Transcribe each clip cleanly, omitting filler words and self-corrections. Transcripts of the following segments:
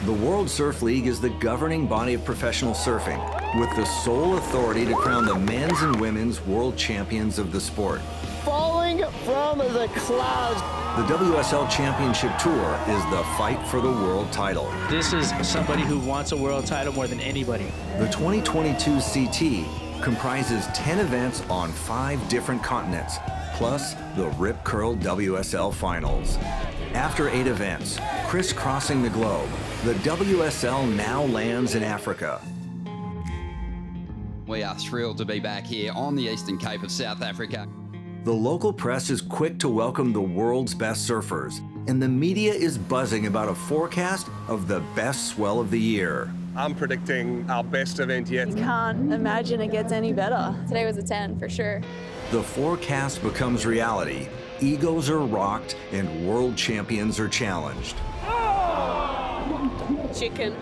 The World Surf League is the governing body of professional surfing, with the sole authority to crown the men's and women's world champions of the sport. Falling from the clouds. The WSL Championship Tour is the fight for the world title. This is somebody who wants a world title more than anybody. The 2022 CT comprises 10 events on 5 different continents, plus the Rip Curl WSL Finals. After 8 events, crisscrossing the globe, the WSL now lands in Africa. We are thrilled to be back here on the Eastern Cape of South Africa. The local press is quick to welcome the world's best surfers, and the media is buzzing about a forecast of the best swell of the year. I'm predicting our best event yet. You can't imagine it gets any better. Today was a 10 for sure. The forecast becomes reality, egos are rocked, and world champions are challenged. Chicken.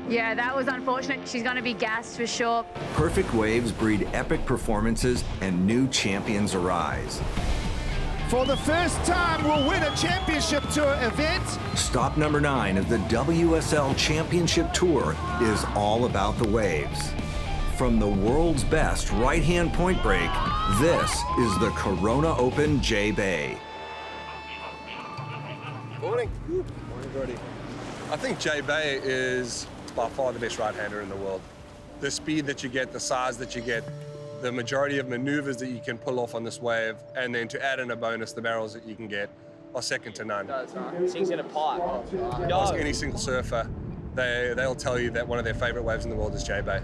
Yeah, that was unfortunate. She's going to be gassed for sure. Perfect waves breed epic performances, and new champions arise. For the first time, we'll win a championship tour event. Stop number 9 of the WSL Championship Tour is all about the waves. From the world's best right-hand point break, this is the Corona Open J-Bay. Morning. Morning, Jordy. I think J-Bay is by far the best right-hander in the world. The speed that you get, the size that you get, the majority of maneuvers that you can pull off on this wave, and then to add in a bonus, the barrels that you can get are second to none. Sings in a pot. Ask any single surfer, they'll tell you that one of their favorite waves in the world is J-Bay.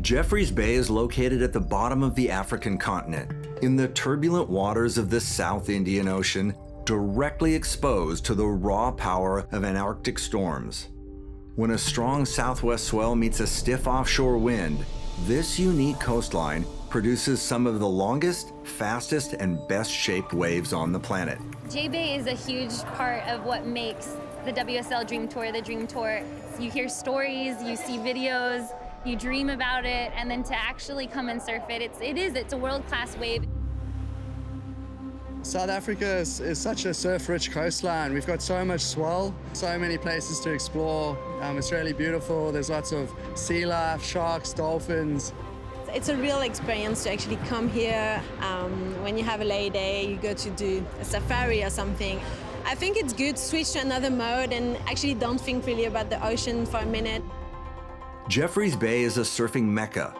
Jeffreys Bay is located at the bottom of the African continent, in the turbulent waters of the South Indian Ocean, directly exposed to the raw power of Antarctic storms. When a strong southwest swell meets a stiff offshore wind, this unique coastline produces some of the longest, fastest, and best-shaped waves on the planet. J-Bay is a huge part of what makes the WSL Dream Tour the Dream Tour. You hear stories, you see videos, you dream about it, and then to actually come and surf it, it's a world-class wave. South Africa is such a surf-rich coastline. We've got so much swell, so many places to explore. It's really beautiful. There's lots of sea life, sharks, dolphins. It's a real experience to actually come here. When you have a lay day, you go to do a safari or something. I think it's good to switch to another mode and actually don't think really about the ocean for a minute. Jeffreys Bay is a surfing mecca,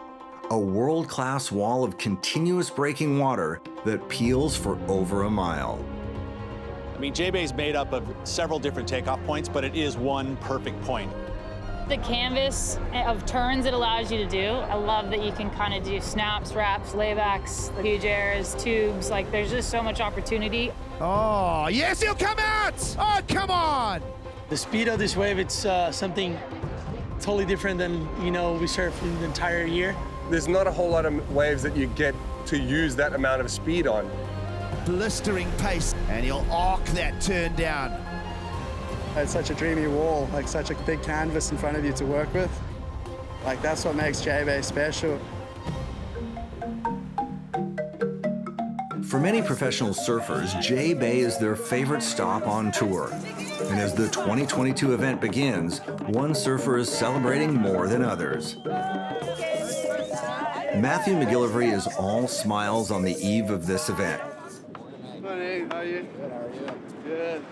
a world-class wall of continuous breaking water that peels for over a mile. I mean, J-Bay is made up of several different takeoff points, but it is one perfect point. The canvas of turns it allows you to do. I love that you can kind of do snaps, wraps, laybacks, huge airs, tubes. Like, there's just so much opportunity. Oh, yes, he'll come out! Oh, come on! The speed of this wave, it's something totally different than, we surf in the entire year. There's not a whole lot of waves that you get to use that amount of speed on. Blistering pace, and he'll arc that turn down. It's such a dreamy wall, like such a big canvas in front of you to work with. Like, that's what makes J-Bay special. For many professional surfers, J-Bay is their favorite stop on tour. And as the 2022 event begins, one surfer is celebrating more than others. Matthew McGillivray is all smiles on the eve of this event. Hey, how are you? Good.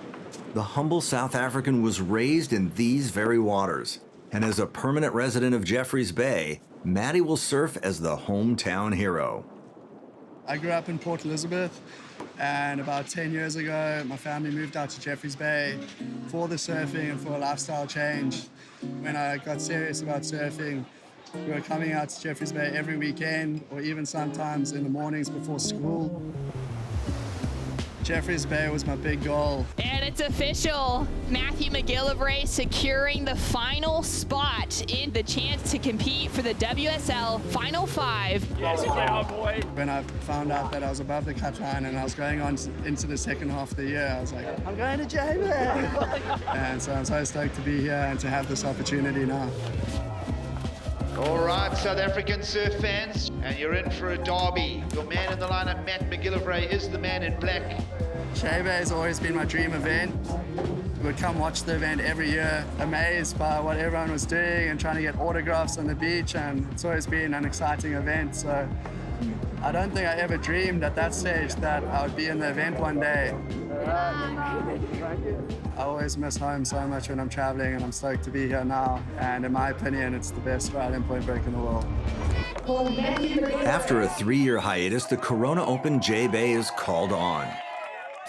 The humble South African was raised in these very waters. And as a permanent resident of Jeffreys Bay, Matty will surf as the hometown hero. I grew up in Port Elizabeth, and about 10 years ago, my family moved out to Jeffreys Bay for the surfing and for a lifestyle change. When I got serious about surfing, we were coming out to Jeffreys Bay every weekend, or even sometimes in the mornings before school. Jeffreys Bay was my big goal. And it's official. Matthew McGillivray securing the final spot in the chance to compete for the WSL Final 5. Yes, boy. When I found out that I was above the cut line and I was going on into the second half of the year, I was like, I'm going to J-Bay. And so I'm so stoked to be here and to have this opportunity now. All right, South African surf fans, and you're in for a derby. Your man in the lineup, Matt McGillivray, is the man in black. J-Bay has always been my dream event. Would come watch the event every year, amazed by what everyone was doing and trying to get autographs on the beach, and it's always been an exciting event. So I don't think I ever dreamed at that stage that I would be in the event one day. I always miss home so much when I'm traveling, and I'm stoked to be here now. And in my opinion, it's the best ride in point break in the world. After a 3-year hiatus, the Corona Open J-Bay is called on.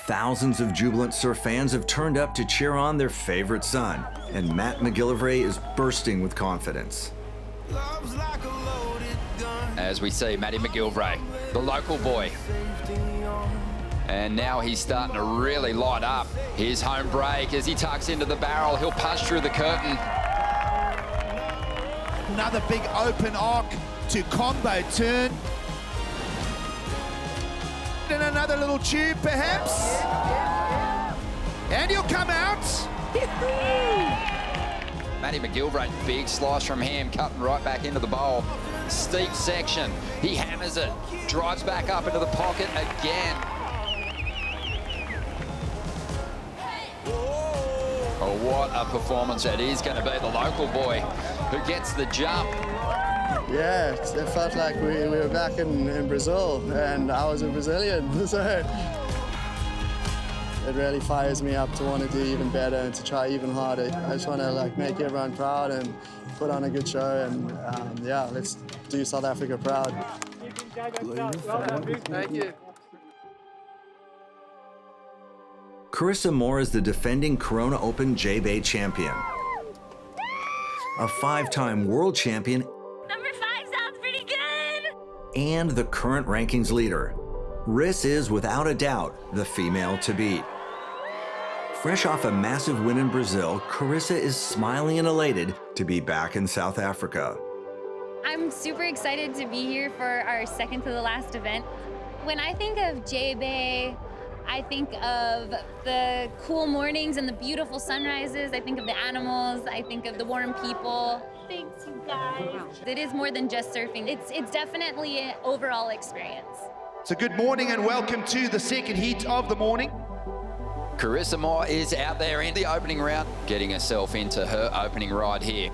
Thousands of jubilant surf fans have turned up to cheer on their favorite son, and Matt McGillivray is bursting with confidence. As we see Matty McGillivray, the local boy. And now he's starting to really light up. His home break as he tucks into the barrel. He'll punch through the curtain. Another big open arc to combo turn. And another little tube, perhaps. And he'll come out. Matty McGillivray, big slice from him, cutting right back into the bowl. Steep section, he hammers it, drives back up into the pocket again. Oh, what a performance that is going to be. The local boy who gets the jump. Yeah, it felt like we were back in Brazil, and I was a Brazilian, so it really fires me up to want to do even better and to try even harder. I just want to make everyone proud and put on a good show, and yeah, let's do South Africa proud. Thank you. Carissa Moore is the defending Corona Open J-Bay champion. A 5-time world champion and the current rankings leader. Riss is, without a doubt, the female to beat. Fresh off a massive win in Brazil, Carissa is smiling and elated to be back in South Africa. I'm super excited to be here for our second to the last event. When I think of J-Bay, I think of the cool mornings and the beautiful sunrises. I think of the animals. I think of the warm people. Thanks, you guys. It is more than just surfing. It's definitely an overall experience. So good morning and welcome to the second heat of the morning. Carissa Moore is out there in the opening round, getting herself into her opening ride here.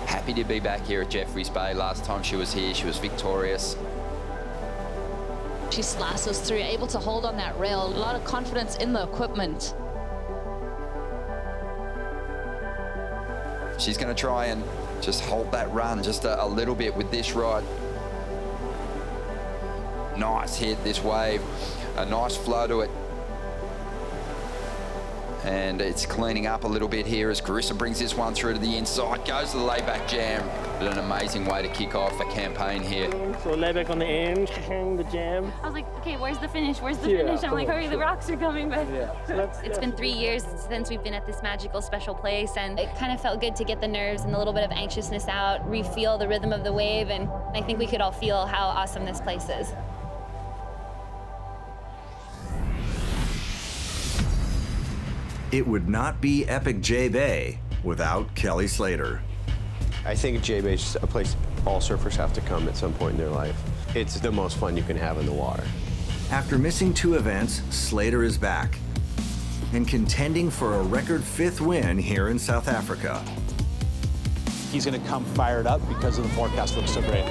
Happy to be back here at Jeffreys Bay. Last time she was here, she was victorious. She slashes through, able to hold on that rail. A lot of confidence in the equipment. She's going to try and just hold that run just a little bit with this ride. Nice hit, this wave. A nice flow to it. And it's cleaning up a little bit here as Carissa brings this one through to the inside. Goes to the layback jam. But an amazing way to kick off a campaign here. So layback on the end, the jam. I was like, okay, where's the finish? Where's the finish? I'm like, hurry, the rocks are coming. But it's been 3 years since we've been at this magical, special place. And it kind of felt good to get the nerves and a little bit of anxiousness out, re-feel the rhythm of the wave. And I think we could all feel how awesome this place is. It would not be Epic J-Bay without Kelly Slater. I think J-Bay is a place all surfers have to come at some point in their life. It's the most fun you can have in the water. After missing 2 events, Slater is back and contending for a record 5th win here in South Africa. He's going to come fired up because of the forecast looks so great.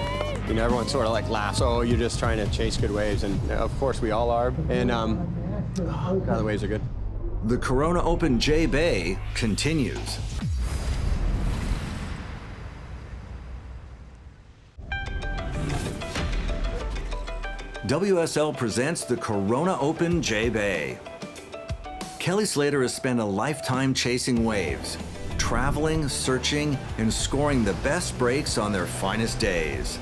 You know, everyone sort of laughs, oh, you're just trying to chase good waves, and of course we all are. And God, the waves are good. The Corona Open J-Bay continues. WSL presents the Corona Open J-Bay. Kelly Slater has spent a lifetime chasing waves, traveling, searching, and scoring the best breaks on their finest days.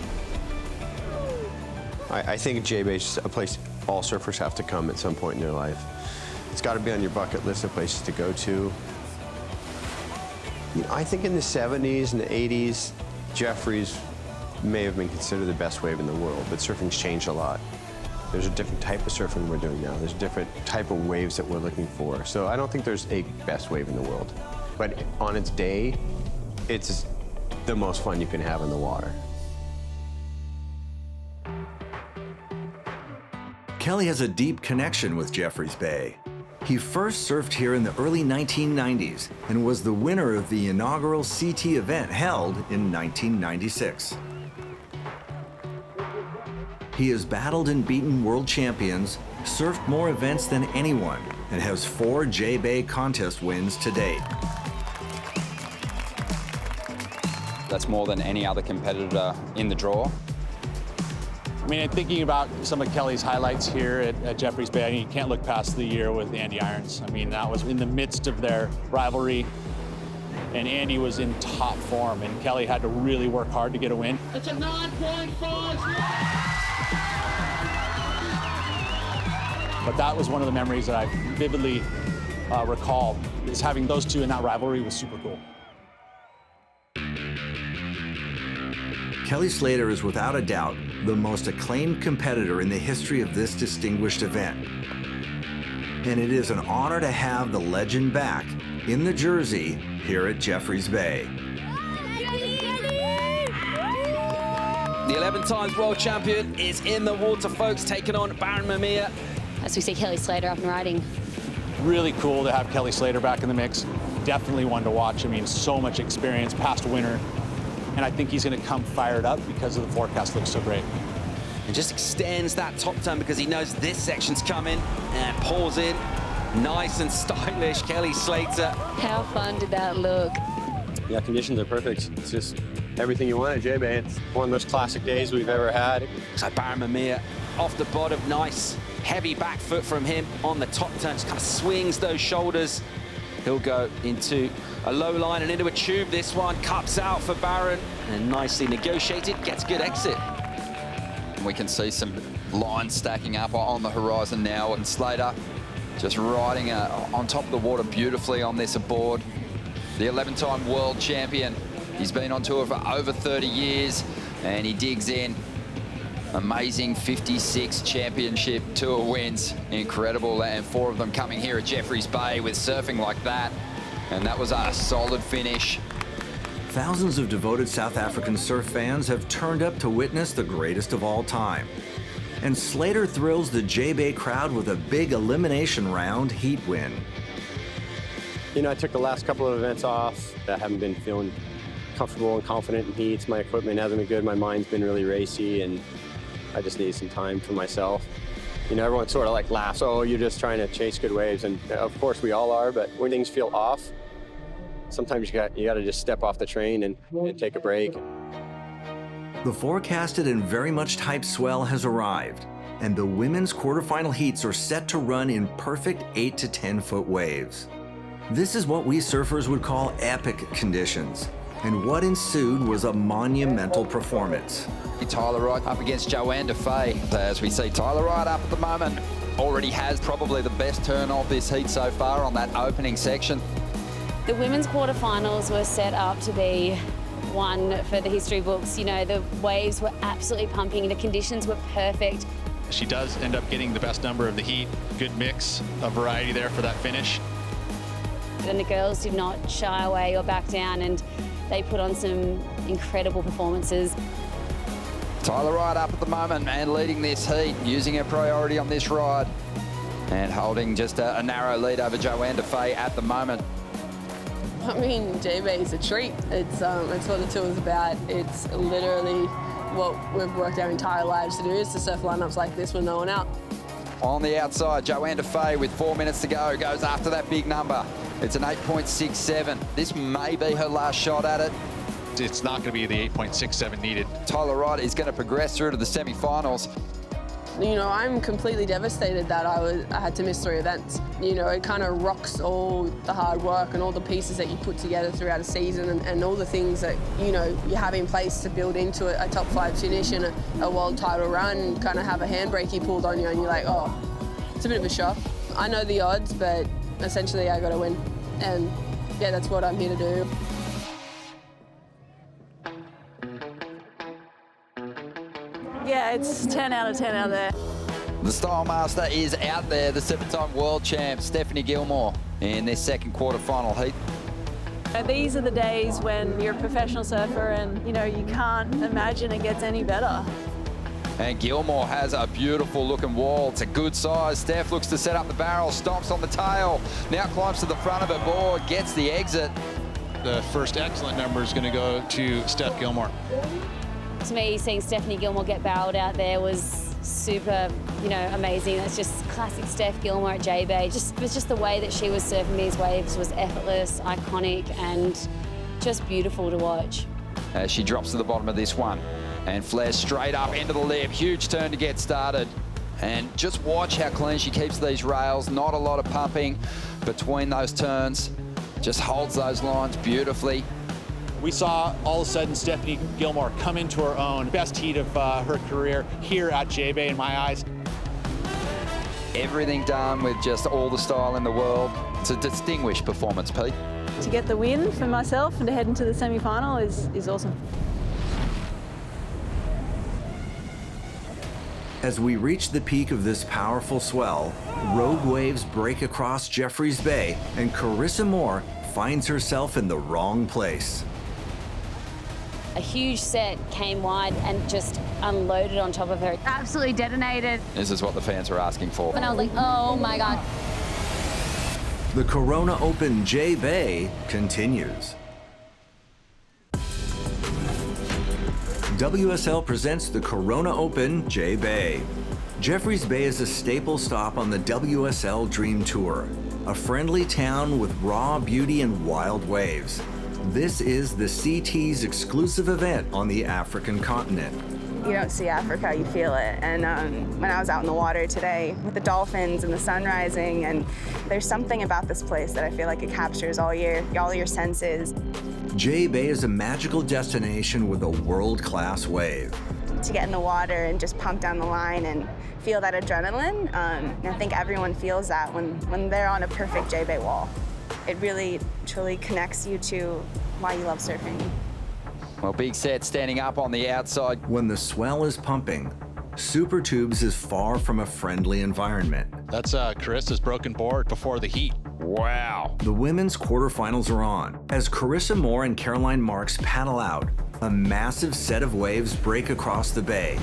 I think J-Bay is a place all surfers have to come at some point in their life. It's got to be on your bucket list of places to go to. You know, I think in the 70s and the 80s, Jeffreys may have been considered the best wave in the world, but surfing's changed a lot. There's a different type of surfing we're doing now. There's a different type of waves that we're looking for. So I don't think there's a best wave in the world. But on its day, it's the most fun you can have in the water. Kelly has a deep connection with Jeffreys Bay. He first surfed here in the early 1990s and was the winner of the inaugural CT event held in 1996. He has battled and beaten world champions, surfed more events than anyone, and has 4 J-Bay contest wins to date. That's more than any other competitor in the draw. I mean, thinking about some of Kelly's highlights here at Jeffreys Bay, I mean, you can't look past the year with Andy Irons. I mean, that was in the midst of their rivalry, and Andy was in top form, and Kelly had to really work hard to get a win. It's a 9.5. But that was one of the memories that I vividly recall, is having those two in that rivalry was super cool. Kelly Slater is without a doubt the most acclaimed competitor in the history of this distinguished event. And it is an honor to have the legend back in the jersey here at Jeffreys Bay. The 11 times world champion is in the water, folks, taking on Baron Mamiya. As we see Kelly Slater up and riding. Really cool to have Kelly Slater back in the mix. Definitely one to watch. I mean, so much experience, past winner. And I think he's going to come fired up because of the forecast looks so great. And just extends that top turn because he knows this section's coming and pulls in. Nice and stylish, Kelly Slater. How fun did that look? Yeah, conditions are perfect. It's just everything you want at J-Bay. It's one of the most classic days we've ever had. So Baron Mamiya off the bottom, nice heavy back foot from him on the top turn, just kind of swings those shoulders. He'll go into a low line and into a tube. This one cups out for Baron and nicely negotiated, gets good exit. We can see some lines stacking up on the horizon now, and Slater just riding on top of the water beautifully on this aboard. The 11-time world champion. He's been on tour for over 30 years and he digs in. Amazing 56 championship tour wins. Incredible, and 4 of them coming here at Jeffreys Bay with surfing like that. And that was a solid finish. Thousands of devoted South African surf fans have turned up to witness the greatest of all time. And Slater thrills the J-Bay crowd with a big elimination round heat win. You know, I took the last couple of events off. I haven't been feeling comfortable and confident in heats. My equipment hasn't been good. My mind's been really racy, and I just need some time for myself. You know, everyone sort of like laughs, oh, you're just trying to chase good waves. And of course we all are, but when things feel off, sometimes you got to just step off the train and take a break. The forecasted and very much typed swell has arrived, and the women's quarterfinal heats are set to run in perfect 8 to 10 foot waves. This is what we surfers would call epic conditions, and what ensued was a monumental performance. Tyler Wright up against Joanne Defay. As we see Tyler Wright up at the moment, already has probably the best turn of this heat so far on that opening section. The women's quarterfinals were set up to be one for the history books. You know, the waves were absolutely pumping, the conditions were perfect. She does end up getting the best number of the heat. Good mix of variety there for that finish. And the girls did not shy away or back down, and they put on some incredible performances. Tyler Wright up at the moment and leading this heat, using her priority on this ride and holding just a narrow lead over Joanne Defay at the moment. I mean, J-Bay is a treat. It's what the tour's about. It's literally what we've worked our entire lives to do, is to surf lineups like this with no one out. On the outside, Joanne Defay with 4 minutes to go goes after that big number. It's an 8.67. This may be her last shot at it. It's not going to be the 8.67 needed. Tyler Wright is going to progress through to the semi-finals. You know, I'm completely devastated that I had to miss 3 events. You know, it kind of rocks all the hard work and all the pieces that you put together throughout a season, and all the things that, you know, you have in place to build into a top 5 finish and a world title run, kind of have a handbrake pulled on you and you're like, oh, it's a bit of a shock. I know the odds, but essentially I got to win. And yeah, that's what I'm here to do. Yeah, it's 10 out of 10 out there. The Style Master is out there, the 7-time world champ, Stephanie Gilmore, in this second quarterfinal heat. These are the days when you're a professional surfer and, you know, you can't imagine it gets any better. And Gilmore has a beautiful looking wall. It's a good size. Steph looks to set up the barrel, stops on the tail, now climbs to the front of her board, gets the exit. The first excellent number is going to go to Steph Gilmore. To me, seeing Stephanie Gilmore get barreled out there was super, amazing. That's just classic Steph Gilmore at J-Bay. It was just the way that she was surfing these waves was effortless, iconic, and just beautiful to watch. As she drops to the bottom of this one and flares straight up into the lip. Huge turn to get started. And just watch how clean she keeps these rails. Not a lot of pumping between those turns. Just holds those lines beautifully. We saw all of a sudden Stephanie Gilmore come into her own. Best heat of her career here at J-Bay in my eyes. Everything done with just all the style in the world. It's a distinguished performance, Pete. To get the win for myself and to head into the semi-final is awesome. As we reach the peak of this powerful swell, rogue waves break across Jeffreys Bay, and Carissa Moore finds herself in the wrong place. A huge set came wide and just unloaded on top of her. Absolutely detonated. This is what the fans are asking for. And I was like, oh my God. The Corona Open J-Bay continues. WSL presents the Corona Open J-Bay. Jeffreys Bay is a staple stop on the WSL Dream Tour, a friendly town with raw beauty and wild waves. This is the CT's exclusive event on the African continent. You don't see Africa, you feel it. And when I was out in the water today with the dolphins and the sun rising, and there's something about this place that I feel like it captures all your senses. J-Bay is a magical destination with a world-class wave. To get in the water and just pump down the line and feel that adrenaline, and I think everyone feels that when they're on a perfect J-Bay wall. It really, truly connects you to why you love surfing. Well, big set standing up on the outside. When the swell is pumping, Super Tubes is far from a friendly environment. That's Carissa's broken board before the heat. Wow. The women's quarterfinals are on. As Carissa Moore and Caroline Marks paddle out, a massive set of waves break across the bay,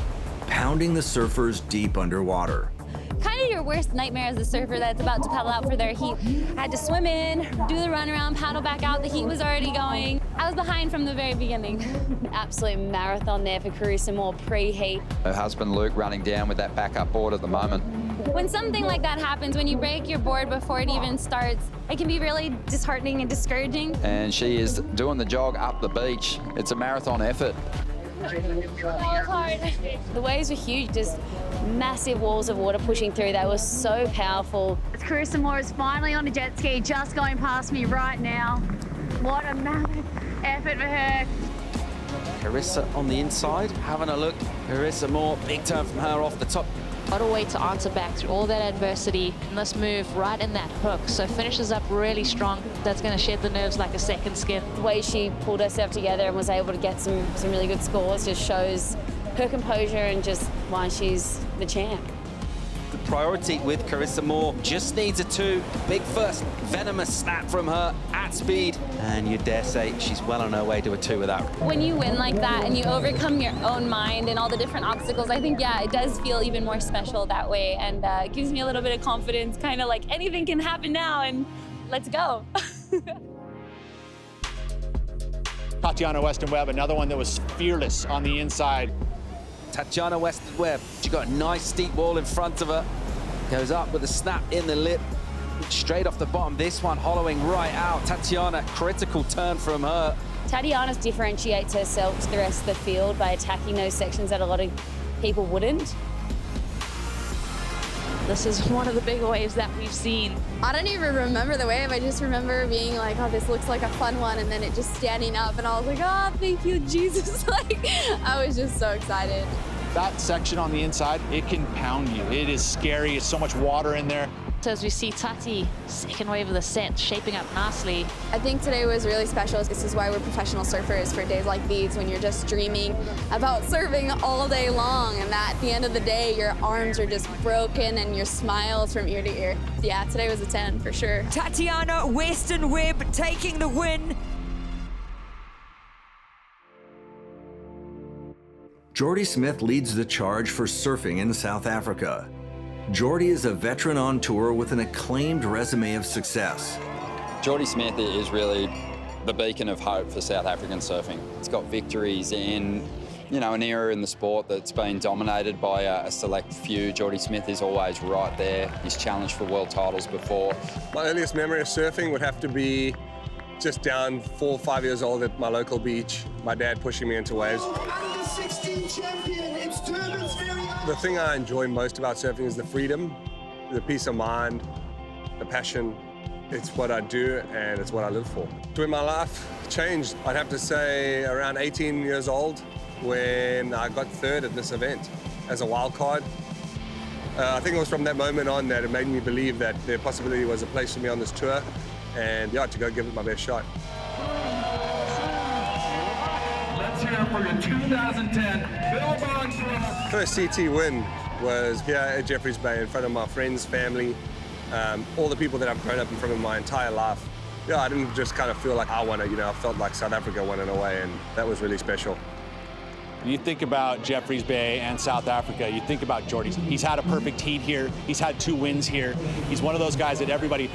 pounding the surfers deep underwater. Kind of your worst nightmare as a surfer that's about to paddle out for their heat. I had to swim in, do the runaround, paddle back out. The heat was already going. I was behind from the very beginning. Absolute marathon there for Carissa Moore pre-heat. Her husband Luke running down with that backup board at the moment. When something like that happens, when you break your board before it even starts, it can be really disheartening and discouraging. And she is doing the jog up the beach. It's a marathon effort. The waves were huge, just massive walls of water pushing through. They were so powerful. Carissa Moore is finally on a jet ski, just going past me right now. What a mammoth effort for her. Carissa on the inside, having a look. Carissa Moore, big turn from her off the top. What a way to answer back through all that adversity. And this move right in that hook. So finishes up really strong. That's going to shed the nerves like a second skin. The way she pulled herself together and was able to get some really good scores just shows her composure and just why she's the champ. The priority with Carissa Moore just needs a two. Big first venomous snap from her at speed. And you dare say she's well on her way to a two without. When you win like that and you overcome your own mind and all the different obstacles, I think, yeah, it does feel even more special that way. And it gives me a little bit of confidence, kind of like anything can happen now and let's go. Tatiana Weston-Webb, another one that was fearless on the inside. Tatiana Weston-Webb, she got a nice steep wall in front of her. Goes up with a snap in the lip. Straight off the bottom, this one hollowing right out. Tatiana, critical turn from her. Tatiana differentiates herself to the rest of the field by attacking those sections that a lot of people wouldn't. This is one of the bigger waves that we've seen. I don't even remember the wave. I just remember being like, oh, this looks like a fun one, and then it just standing up, and I was like, oh, thank you, Jesus. Like, I was just so excited. That section on the inside, it can pound you. It is scary. There's so much water in there. So as we see Tati, second wave of the set, shaping up nicely. I think today was really special. This is why we're professional surfers, for days like these when you're just dreaming about surfing all day long, and that at the end of the day, your arms are just broken and your smiles from ear to ear. Yeah, today was a 10 for sure. Tatiana Weston-Webb taking the win. Jordy Smith leads the charge for surfing in South Africa. Jordy is a veteran on tour with an acclaimed resume of success. Jordy Smith is really the beacon of hope for South African surfing. It's got victories in, an era in the sport that's been dominated by a select few. Jordy Smith is always right there. He's challenged for world titles before. My earliest memory of surfing would have to be just down 4 or 5 years old at my local beach, my dad pushing me into waves. The thing I enjoy most about surfing is the freedom, the peace of mind, the passion. It's what I do and it's what I live for. When my life changed, I'd have to say around 18 years old when I got third at this event as a wild card. I think it was from that moment on that it made me believe that there possibly was a place for me on this tour and to go give it my best shot. Let's hear it for your 2010 Billabong Pro. First CT win was here at Jeffreys Bay in front of my friends, family, all the people that I've grown up in front of my entire life. I didn't just kind of feel like I won it, I felt like South Africa won in a way, and that was really special. When you think about Jeffreys Bay and South Africa, you think about Jordy. He's had a perfect heat here. He's had 2 wins here. He's one of those guys that everybody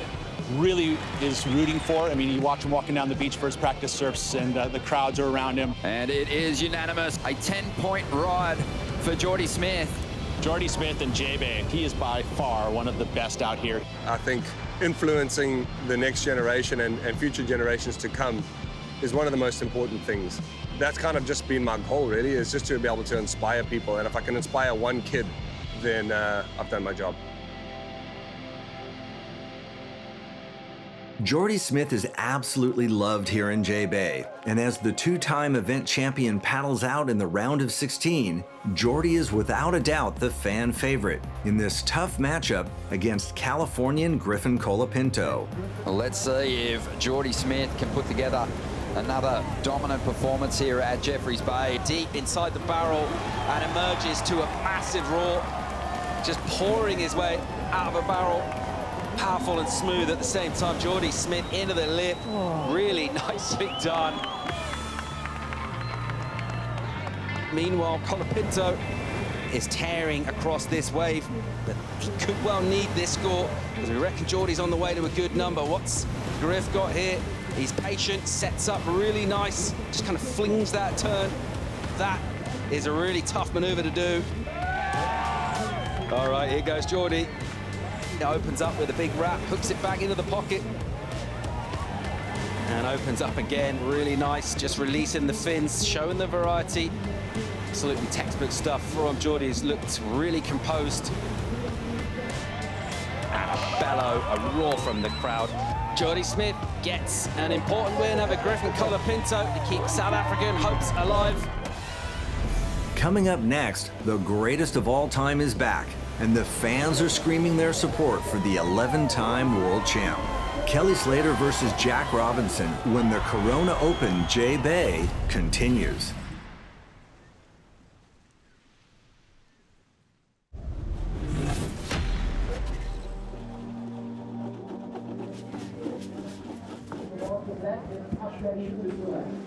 really is rooting for. I mean, you watch him walking down the beach for his practice surfs, and the crowds are around him. And it is unanimous. A 10-point ride for Jordy Smith. Jordy Smith and J-Bay, he is by far one of the best out here. I think influencing the next generation and future generations to come is one of the most important things. That's kind of just been my goal, really, is just to be able to inspire people. And if I can inspire one kid, then I've done my job. Jordy Smith is absolutely loved here in J-Bay, and as the 2-time event champion paddles out in the round of 16, Jordy is without a doubt the fan favorite in this tough matchup against Californian Griffin Colapinto. Well, let's see if Jordy Smith can put together another dominant performance here at Jeffreys Bay. Deep inside the barrel and emerges to a massive roar, just pouring his way out of a barrel. Powerful and smooth at the same time. Jordy Smith into the lip. Really nicely done. Meanwhile, Colapinto is tearing across this wave, but he could well need this score, because we reckon Jordy's on the way to a good number. What's Griff got here? He's patient, sets up really nice, just kind of flings that turn. That is a really tough maneuver to do. All right, here goes Jordy. Opens up with a big wrap, hooks it back into the pocket, and opens up again. Really nice, just releasing the fins, showing the variety. Absolutely textbook stuff from Jordy. He's looked really composed. And a bellow, a roar from the crowd. Jordy Smith gets an important win over Griffin Colapinto to keep South African hopes alive. Coming up next, the greatest of all time is back, and the fans are screaming their support for the 11-time world champ. Kelly Slater versus Jack Robinson when the Corona Open J-Bay continues.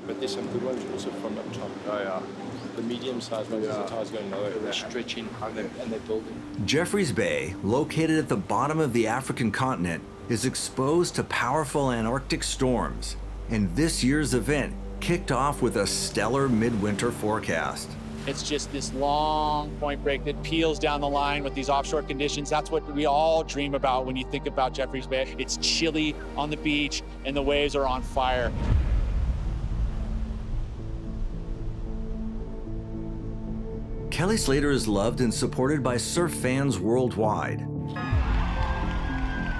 But there's some good ones also from up top. Oh yeah. The medium-sized ones, the tides going lower, they're stretching and they're building. Jeffreys Bay, located at the bottom of the African continent, is exposed to powerful Antarctic storms, and this year's event kicked off with a stellar midwinter forecast. It's just this long point break that peels down the line with these offshore conditions. That's what we all dream about when you think about Jeffreys Bay. It's chilly on the beach and the waves are on fire. Kelly Slater is loved and supported by surf fans worldwide.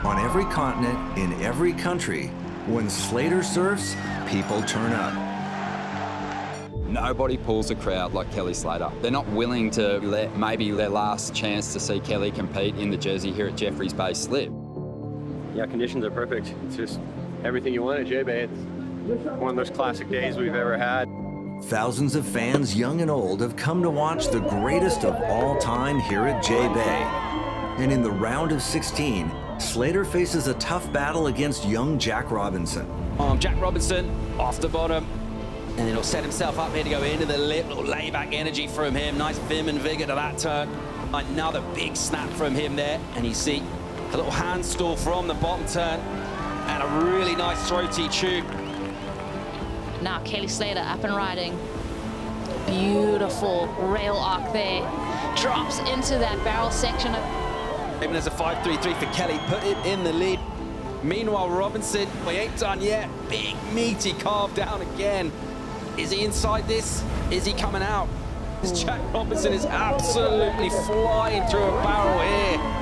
On every continent, in every country, when Slater surfs, people turn up. Nobody pulls a crowd like Kelly Slater. They're not willing to let maybe their last chance to see Kelly compete in the jersey here at Jeffreys Bay slip. Yeah, conditions are perfect. It's just everything you want at J-Bay. It's one of those classic days we've ever had. Thousands of fans, young and old, have come to watch the greatest of all time here at J-Bay. And in the round of 16, Slater faces a tough battle against young Jack Robinson. Jack Robinson off the bottom. And then he'll set himself up here to go into the lip. Little layback energy from him. Nice vim and vigor to that turn. Another big snap from him there. And you see a little hand stall from the bottom turn. And a really nice throaty tube. Now Kelly Slater up and riding. Beautiful rail arc there. Drops into that barrel section. Even as a 5-3-3 for Kelly, put it in the lead. Meanwhile, Robinson, we ain't done yet. Big, meaty carve down again. Is he inside this? Is he coming out? This Jack Robinson is absolutely flying through a barrel here.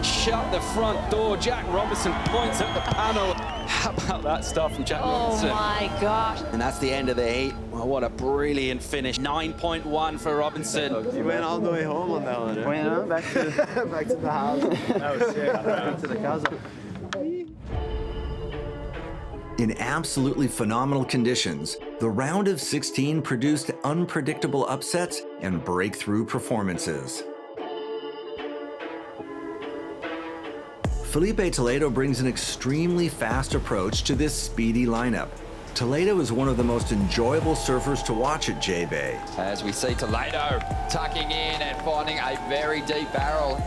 Shut the front door. Jack Robinson points at the panel. How about that stuff from Jack Robinson? Oh my gosh. And that's the end of the heat. Well, what a brilliant finish. 9.1 for Robinson. You went all the way home on that one, eh? Went on back to the house. That was sick. Back to the casa. In absolutely phenomenal conditions, the round of 16 produced unpredictable upsets and breakthrough performances. Felipe Toledo brings an extremely fast approach to this speedy lineup. Toledo is one of the most enjoyable surfers to watch at J-Bay. As we see Toledo tucking in and finding a very deep barrel.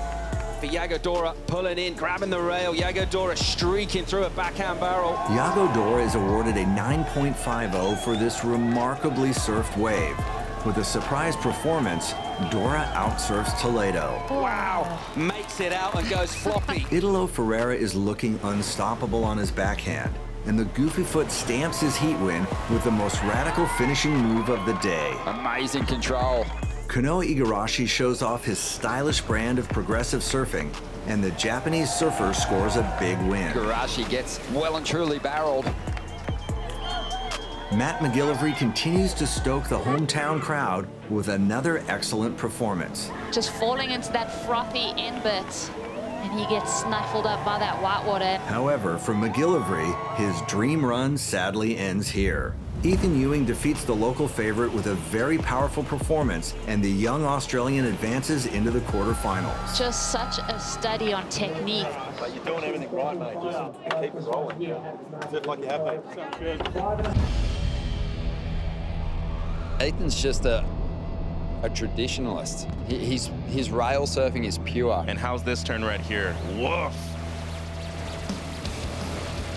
For Yago Dora pulling in, grabbing the rail. Yago Dora streaking through a backhand barrel. Yago Dora is awarded a 9.50 for this remarkably surfed wave. With a surprise performance, Dora outsurfs Toledo. Wow, makes it out and goes floppy. Italo Ferreira is looking unstoppable on his backhand, and the goofy foot stamps his heat win with the most radical finishing move of the day. Amazing control. Kanoa Igarashi shows off his stylish brand of progressive surfing, and the Japanese surfer scores a big win. Igarashi gets well and truly barreled. Matt McGillivray continues to stoke the hometown crowd with another excellent performance. Just falling into that frothy end bit. And he gets snuffled up by that whitewater. However, for McGillivray, his dream run sadly ends here. Ethan Ewing defeats the local favorite with a very powerful performance, and the young Australian advances into the quarterfinals. Just such a study on technique. But you're doing everything right, mate. Just keep it rolling. Just like you have, mate. Sounds good. Ethan's just a traditionalist. His rail surfing is pure. And how's this turn right here? Woof!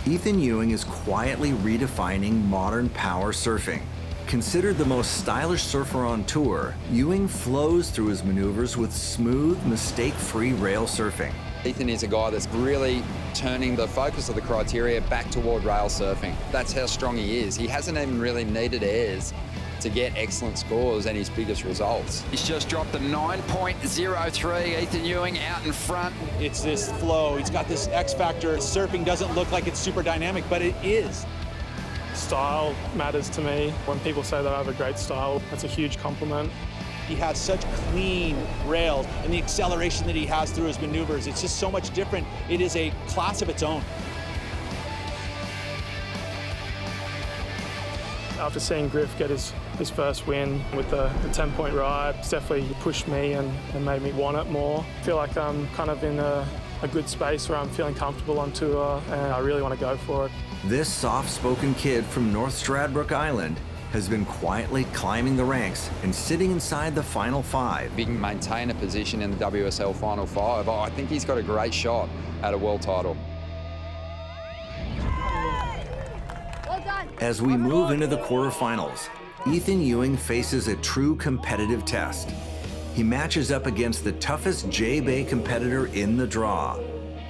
Ethan Ewing is quietly redefining modern power surfing. Considered the most stylish surfer on tour, Ewing flows through his maneuvers with smooth, mistake-free rail surfing. Ethan is a guy that's really turning the focus of the criteria back toward rail surfing. That's how strong he is. He hasn't even really needed airs to get excellent scores and his biggest results. He's just dropped a 9.03. Ethan Ewing out in front. It's this flow. He's got this X factor. Surfing doesn't look like it's super dynamic, but it is. Style matters to me. When people say that I have a great style, that's a huge compliment. He has such clean rails, and the acceleration that he has through his maneuvers, it's just so much different. It is a class of its own. After seeing Griff get his first win with the 10-point ride, it's definitely pushed me and made me want it more. I feel like I'm kind of in a good space where I'm feeling comfortable on tour, and I really want to go for it. This soft-spoken kid from North Stradbroke Island has been quietly climbing the ranks and sitting inside the Final Five. If he can maintain a position in the WSL Final 5, I think he's got a great shot at a world title. As we move into the quarterfinals, Ethan Ewing faces a true competitive test. He matches up against the toughest J-Bay competitor in the draw,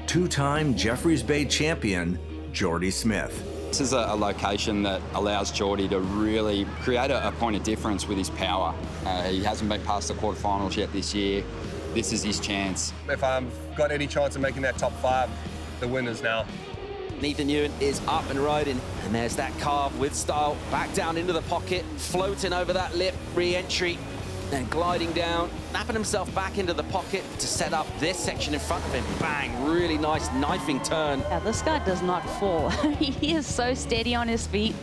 two-time Jeffreys Bay champion, Jordy Smith. This is a location that allows Jordy to really create a point of difference with his power. He hasn't been past the quarterfinals yet this year. This is his chance. If I've got any chance of making that top 5, the winner's now. Ethan Ewing is up and riding, and there's that carve with style, back down into the pocket, floating over that lip, re-entry, then gliding down, snapping himself back into the pocket to set up this section in front of him. Bang, really nice knifing turn. Yeah, this guy does not fall. He is so steady on his feet.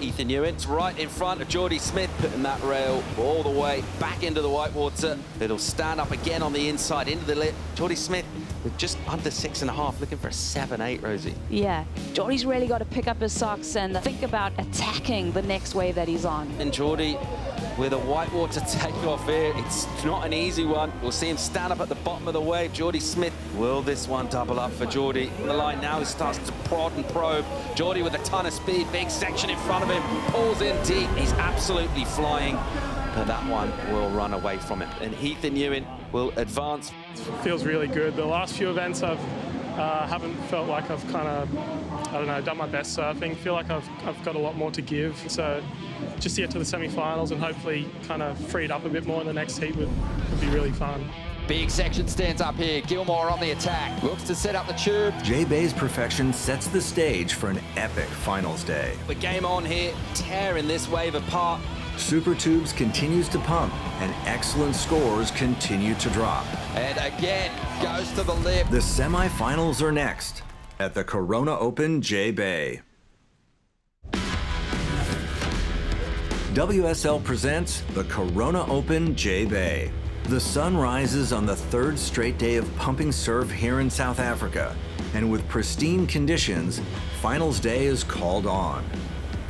Ethan Ewan's right in front of Jordy Smith, putting that rail all the way back into the whitewater. It'll stand up again on the inside, into the lip. Jordy Smith with just under 6.5, looking for a 7-8, Rosie. Yeah, Jordy's really got to pick up his socks and think about attacking the next wave that he's on. And Jordy with a whitewater takeoff here. It's not an easy one. We'll see him stand up at the bottom of the wave. Jordy Smith, will this one double up for Jordy? On the line now, he starts to prod and probe. Jordy with a ton of speed, big section in front of him, pulls in deep. He's absolutely flying, but that one will run away from him. And Ethan Ewan will advance. It feels really good. The last few events I've haven't felt like I've kind of, I don't know, done my best surfing. Feel like I've got a lot more to give. So just to get to the semi-finals and hopefully kind of free it up a bit more in the next heat would be really fun. Big section stands up here. Gilmore on the attack. Looks to set up the tube. J-Bay's perfection sets the stage for an epic finals day. The game on here, tearing this wave apart. Super Tubes continues to pump, and excellent scores continue to drop. And again, goes to the lip. The semifinals are next at the Corona Open J-Bay. WSL presents the Corona Open J-Bay. The sun rises on the third straight day of pumping surf here in South Africa, and with pristine conditions, finals day is called on.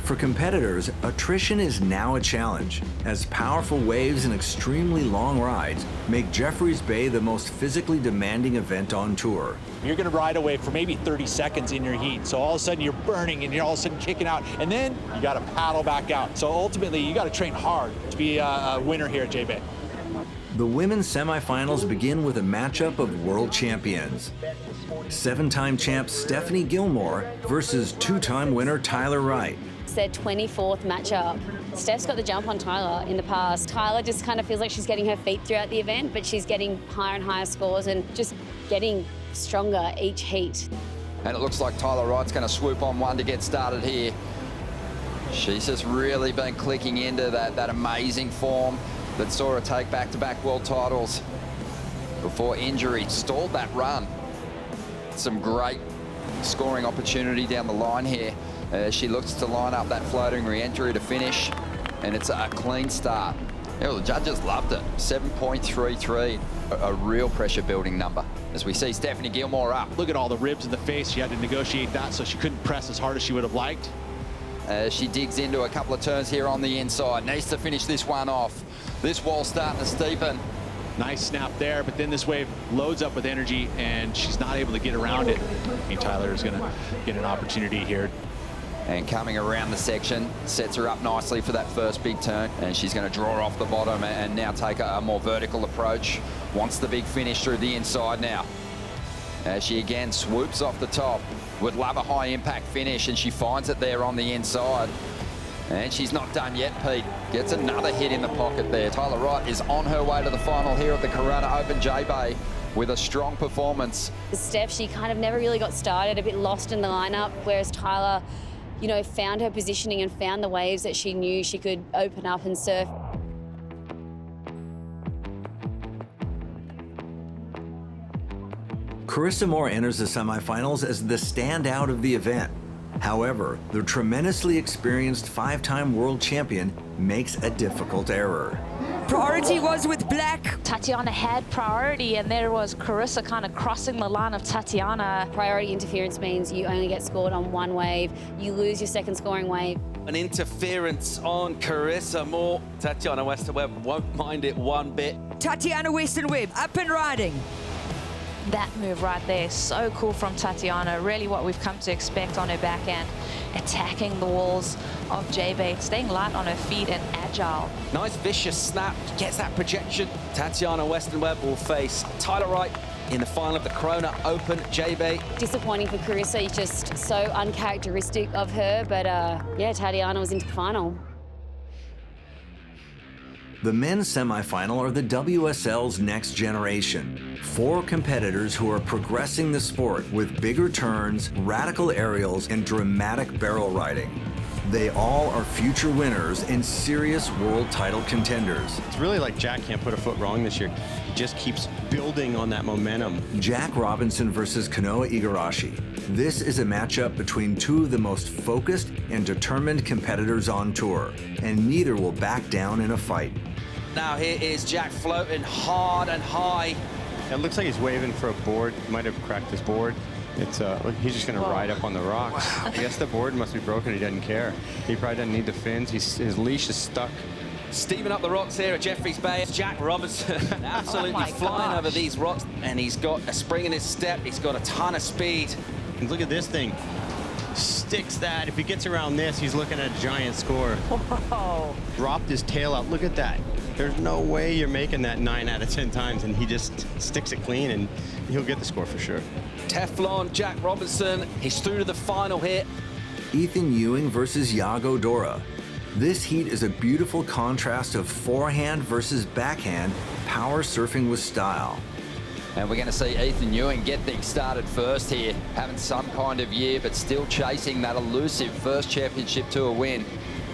For competitors, attrition is now a challenge, as powerful waves and extremely long rides make Jeffreys Bay the most physically demanding event on tour. You're going to ride a wave for maybe 30 seconds in your heat, so all of a sudden you're burning and you're all of a sudden kicking out, and then you got to paddle back out. So ultimately, you got to train hard to be a winner here at J-Bay. The women's semifinals begin with a matchup of world champions. 7-time champ Stephanie Gilmore versus 2-time winner Tyler Wright. It's their 24th matchup. Steph's got the jump on Tyler in the past. Tyler just kind of feels like she's getting her feet throughout the event, but she's getting higher and higher scores and just getting stronger each heat. And it looks like Tyler Wright's going to swoop on one to get started here. She's just really been clicking into that amazing form that saw her take back-to-back world titles before injury. Stalled that run. Some great scoring opportunity down the line here. She looks to line up that floating re-entry to finish, and it's a clean start. Yeah, well, the judges loved it. 7.33, a real pressure-building number. As we see Stephanie Gilmore up. Look at all the ribs in the face. She had to negotiate that, so she couldn't press as hard as she would have liked. She digs into a couple of turns here on the inside. Needs to finish this one off. This wall's starting to steepen. Nice snap there, but then this wave loads up with energy, and she's not able to get around it. Tyler is going to get an opportunity here. And coming around the section, sets her up nicely for that first big turn. And she's going to draw off the bottom and now take a more vertical approach. Wants the big finish through the inside now. As she again swoops off the top. Would love a high impact finish, and she finds it there on the inside. And she's not done yet, Pete. Gets another hit in the pocket there. Tyler Wright is on her way to the final here at the Corona Open J-Bay with a strong performance. Steph, she kind of never really got started, a bit lost in the lineup, whereas Tyler, you know, found her positioning and found the waves that she knew she could open up and surf. Carissa Moore enters the semifinals as the standout of the event. However, the tremendously experienced 5-time world champion makes a difficult error. Priority was with black. Tatiana had priority, and there was Carissa kind of crossing the line of Tatiana. Priority interference means you only get scored on one wave. You lose your second scoring wave. An interference on Carissa Moore. Tatiana Weston-Webb won't mind it one bit. Tatiana Weston-Webb up and riding. That move right there, so cool from Tatiana. Really what we've come to expect on her backhand. Attacking the walls of J-Bay, staying light on her feet and agile. Nice vicious snap, gets that projection. Tatiana Weston-Webb will face Tyler Wright in the final of the Corona Open J-Bay. Disappointing for Carissa, it's just so uncharacteristic of her, but yeah, Tatiana was into the final. The men's semifinal are the WSL's next generation. 4 competitors who are progressing the sport with bigger turns, radical aerials, and dramatic barrel riding. They all are future winners and serious world title contenders. It's really like Jack can't put a foot wrong this year. He just keeps building on that momentum. Jack Robinson versus Kanoa Igarashi. This is a matchup between two of the most focused and determined competitors on tour, and neither will back down in a fight. Now here is Jack floating hard and high. It looks like he's waving for a board. Might have cracked his board. It's look, he's just going to ride up on the rocks. Wow. I guess the board must be broken. He doesn't care. He probably doesn't need the fins. His leash is stuck. Steaming up the rocks here at Jeffreys Bay. Jack Robinson absolutely flying over these rocks, and he's got a spring in his step. He's got a ton of speed. And look at this thing. Sticks that. If he gets around this, he's looking at a giant score. Whoa. Dropped his tail out. Look at that. There's no way you're making that 9 out of 10 times, and he just sticks it clean, and he'll get the score for sure. Teflon, Jack Robinson. He's through to the final here. Ethan Ewing versus Yago Dora. This heat is a beautiful contrast of forehand versus backhand power surfing with style. And we're going to see Ethan Ewing get things started first here, having some kind of year, but still chasing that elusive first championship tour win.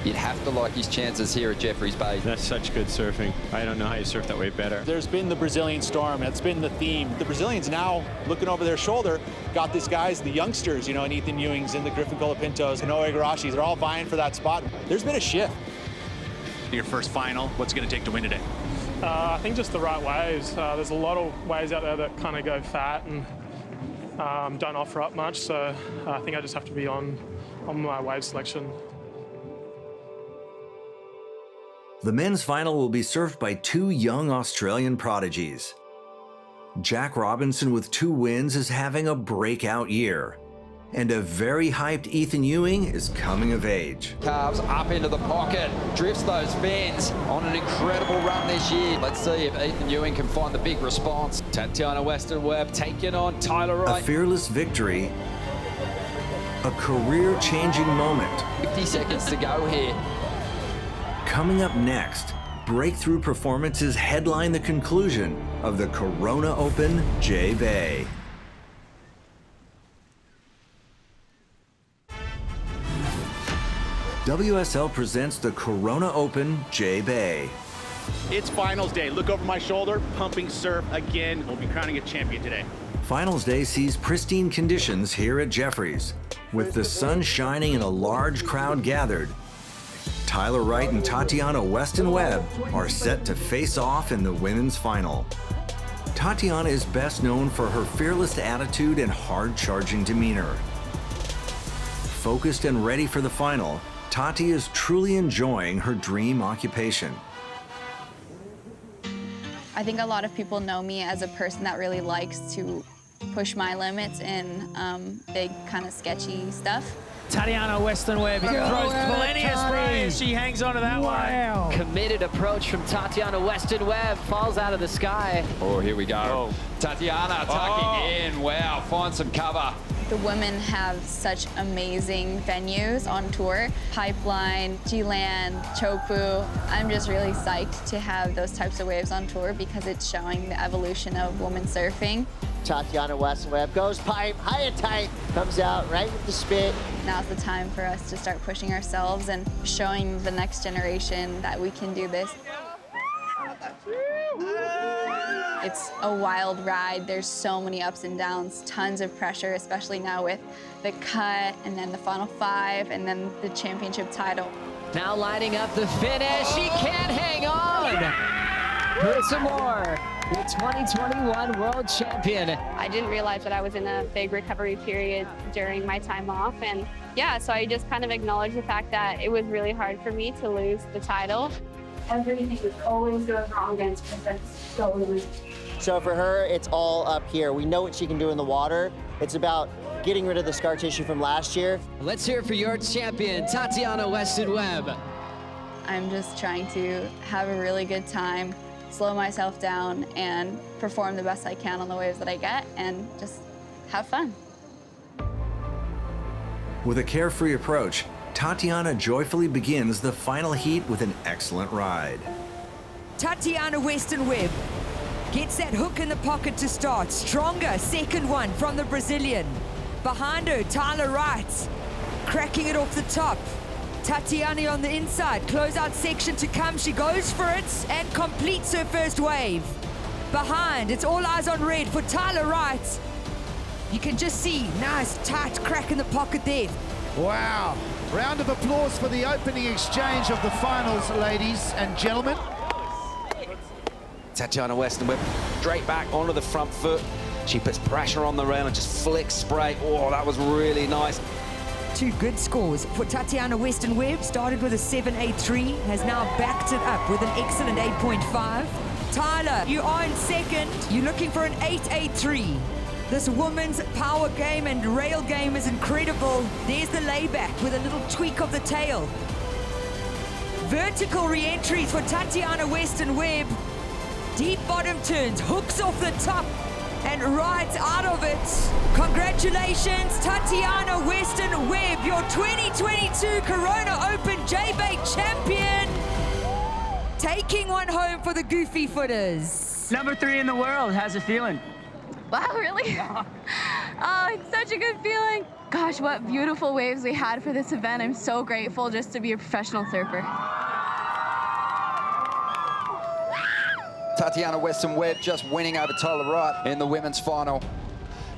You'd have to like his chances here at Jeffreys Bay. That's such good surfing. I don't know how you surf that way better. There's been the Brazilian storm. That's been the theme. The Brazilians now, looking over their shoulder, got these guys, the youngsters, you know, and Ethan Ewing's and the Griffin Colapintos, Kanoa Igarashis, they're all vying for that spot. There's been a shift. Your first final, what's it going to take to win today? I think just the right waves. There's a lot of waves out there that kind of go fat and don't offer up much, so I think I just have to be on my wave selection. The men's final will be surfed by two young Australian prodigies. Jack Robinson with 2 wins is having a breakout year, and a very hyped Ethan Ewing is coming of age. Carves up into the pocket, drifts those fins on an incredible run this year. Let's see if Ethan Ewing can find the big response. Tatiana Weston-Webb taking on Tyler Wright. A fearless victory, a career-changing moment. 50 seconds to go here. Coming up next, breakthrough performances headline the conclusion of the Corona Open J-Bay. WSL presents the Corona Open J-Bay. It's finals day. Look over my shoulder, pumping surf again. We'll be crowning a champion today. Finals day sees pristine conditions here at Jeffreys. With the sun shining and a large crowd gathered, Tyler Wright and Tatiana Weston-Webb are set to face off in the women's final. Tatiana is best known for her fearless attitude and hard-charging demeanor. Focused and ready for the final, Tati is truly enjoying her dream occupation. I think a lot of people know me as a person that really likes to push my limits in big, kind of sketchy stuff. Tatiana Weston-Webb throws plenty of spray as she hangs onto that one. Committed approach from Tatiana Weston-Webb, falls out of the sky. Oh, here we go. Oh. Tatiana tucking in. Wow, find some cover. The women have such amazing venues on tour. Pipeline, G-Land, Chopu. I'm just really psyched to have those types of waves on tour because it's showing the evolution of women surfing. Tatiana Weston-Webb goes pipe, high and tight, comes out right with the spit. Now's the time for us to start pushing ourselves and showing the next generation that we can do this. It's a wild ride. There's so many ups and downs, tons of pressure, especially now with the cut and then the final 5 and then the championship title. Now lining up the finish. She can't hang on. Carissa Moore, the 2021 world champion. I didn't realize that I was in a big recovery period during my time off. And yeah, so I just kind of acknowledged the fact that it was really hard for me to lose the title. Everything was always going wrong against me. That's so easy. So for her, it's all up here. We know what she can do in the water. It's about getting rid of the scar tissue from last year. Let's hear it for your champion, Tatiana Weston-Webb. I'm just trying to have a really good time, slow myself down, and perform the best I can on the waves that I get, and just have fun. With a carefree approach, Tatiana joyfully begins the final heat with an excellent ride. Tatiana Weston-Webb gets that hook in the pocket to start. Stronger, second one from the Brazilian. Behind her, Tyler Wright, cracking it off the top. Tatiana on the inside, closeout section to come. She goes for it and completes her first wave. Behind, it's all eyes on red for Tyler Wright. You can just see, nice tight crack in the pocket there. Wow. Round of applause for the opening exchange of the finals, ladies and gentlemen. Tatiana Weston-Webb straight back onto the front foot. She puts pressure on the rail and just flicks spray. Oh, that was really nice. 2 good scores for Tatiana Weston-Webb. Started with a 7.83, has now backed it up with an excellent 8.5. Tyler, you are in second. You're looking for an 8.83. This woman's power game and rail game is incredible. There's the layback with a little tweak of the tail. Vertical re-entries for Tatiana Weston-Webb. Deep bottom turns, hooks off the top and right out of it. Congratulations, Tatiana Weston-Webb, your 2022 Corona Open J-Bait champion. Taking one home for the Goofy Footers. Number 3 in the world, how's it feeling? Wow, really? Oh, it's such a good feeling. Gosh, what beautiful waves we had for this event. I'm so grateful just to be a professional surfer. Tatiana Weston-Webb just winning over Tyler Wright in the women's final.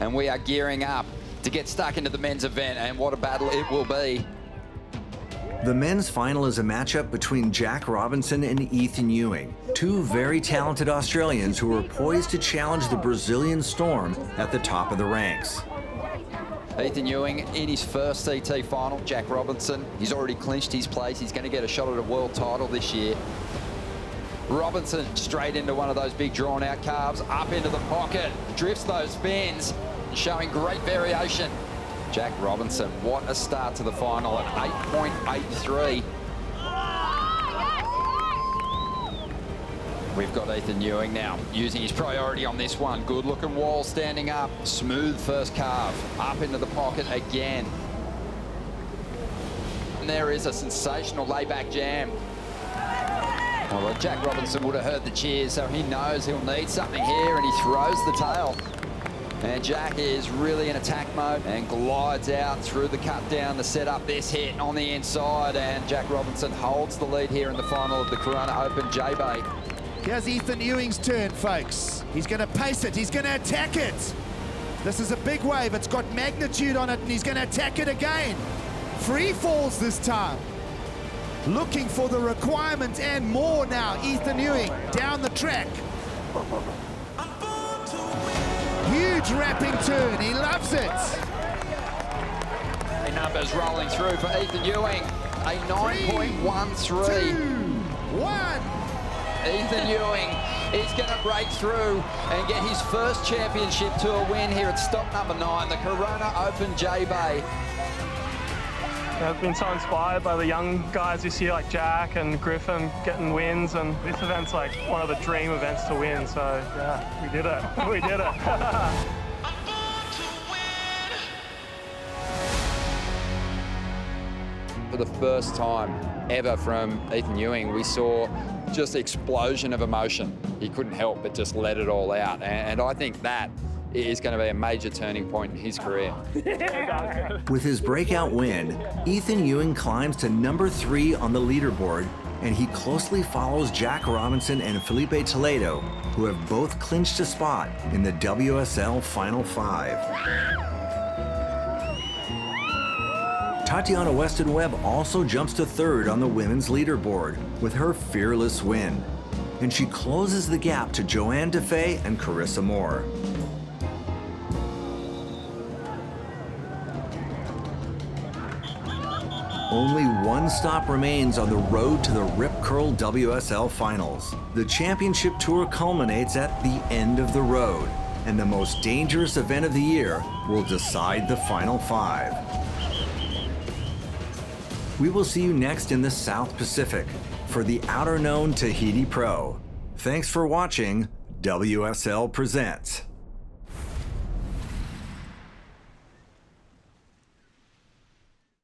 And we are gearing up to get stuck into the men's event, and what a battle it will be. The men's final is a matchup between Jack Robinson and Ethan Ewing, 2 very talented Australians who are poised to challenge the Brazilian Storm at the top of the ranks. Ethan Ewing in his first CT final. Jack Robinson, he's already clinched his place. He's going to get a shot at a world title this year. Robinson straight into one of those big drawn-out carves, up into the pocket, drifts those spins, showing great variation. Jack Robinson, what a start to the final at 8.83. We've got Ethan Ewing now, using his priority on this one. Good looking wall standing up, smooth first carve, up into the pocket again. And there is a sensational layback jam. Well, Jack Robinson would have heard the cheers, so he knows he'll need something here, and he throws the tail. And Jack is really in attack mode and glides out through the cut down to set up this hit on the inside. And Jack Robinson holds the lead here in the final of the Corona Open J-Bay. Here's Ethan Ewing's turn, folks. He's going to pace it. He's going to attack it. This is a big wave. It's got magnitude on it, and he's going to attack it again. Free falls this time. Looking for the requirement and more now. Ethan Ewing down the track. Huge wrapping turn, he loves it. The numbers rolling through for Ethan Ewing, a 9.13. 1. Ethan Ewing is going to break through and get his first championship tour win here at stop number 9, the Corona Open J-Bay. I've been so inspired by the young guys this year, like Jack and Griffin getting wins, and this event's like one of the dream events to win, so yeah, we did it. We did it. For the first time ever from Ethan Ewing, we saw just explosion of emotion. He couldn't help but just let it all out, and I think that is going to be a major turning point in his career. With his breakout win, Ethan Ewing climbs to number 3 on the leaderboard, and he closely follows Jack Robinson and Felipe Toledo, who have both clinched a spot in the WSL Final 5. Tatiana Weston-Webb also jumps to 3rd on the women's leaderboard with her fearless win, and she closes the gap to Joanne Defay and Carissa Moore. Only one stop remains on the road to the Rip Curl WSL Finals. The championship tour culminates at the end of the road, and the most dangerous event of the year will decide the Final 5. We will see you next in the South Pacific for the outer known Tahiti Pro. Thanks for watching WSL Presents.